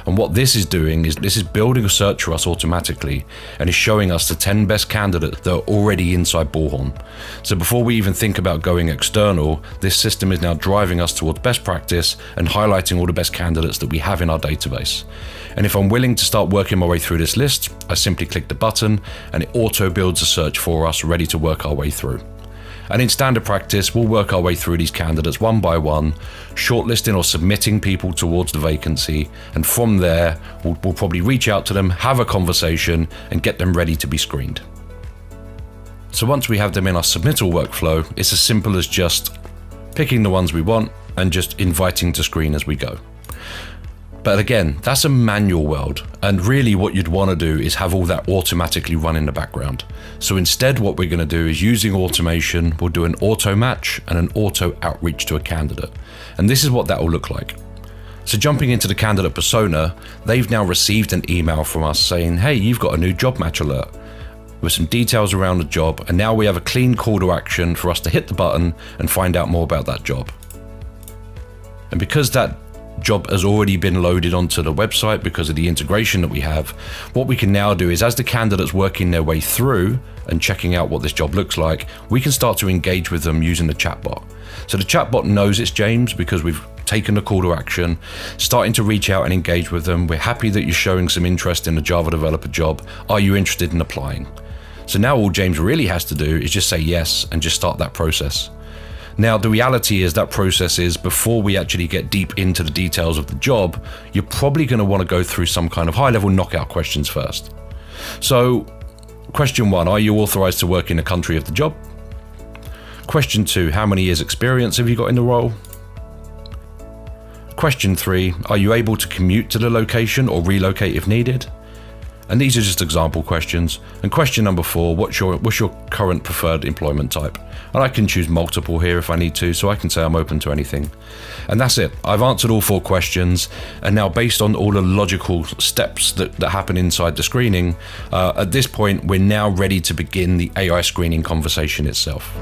And what this is doing is this is building a search for us automatically and is showing us the 10 best candidates that are already inside Bullhorn. So before we even think about going external, this system is now driving us towards best practice and highlighting all the best candidates that we have in our database. And if I'm willing to start working my way through this list, I simply click the button and it auto builds a search for us ready to work our way through. And in standard practice, we'll work our way through these candidates one by one, shortlisting or submitting people towards the vacancy. And from there, we'll probably reach out to them, have a conversation, and get them ready to be screened. So once we have them in our submittal workflow, it's as simple as just picking the ones we want and just inviting to screen as we go. But again, that's a manual world, and really what you'd want to do is have all that automatically run in the background. So instead what we're going to do is, using automation, we'll do an auto match and an auto outreach to a candidate. And this is what that will look like. So jumping into the candidate persona, they've now received an email from us saying, hey, you've got a new job match alert with some details around the job, and now we have a clean call to action for us to hit the button and find out more about that job. And because that job has already been loaded onto the website because of the integration that we have, what we can now do is, as the candidates working their way through and checking out what this job looks like, we can start to engage with them using the chatbot. So the chatbot knows it's James because we've taken the call to action, starting to reach out and engage with them. We're happy that you're showing some interest in the Java developer job. Are you interested in applying? So now all James really has to do is just say yes and just start that process. Now, the reality is that process is, before we actually get deep into the details of the job, you're probably going to want to go through some kind of high-level knockout questions first. So, question 1, are you authorized to work in the country of the job? Question 2, how many years experience have you got in the role? Question 3, are you able to commute to the location or relocate if needed? And these are just example questions. And question number 4, what's your current preferred employment type? And I can choose multiple here if I need to, so I can say I'm open to anything. And that's it. I've answered all 4 questions. And now, based on all the logical steps that happen inside the screening, at this point, we're now ready to begin the AI screening conversation itself.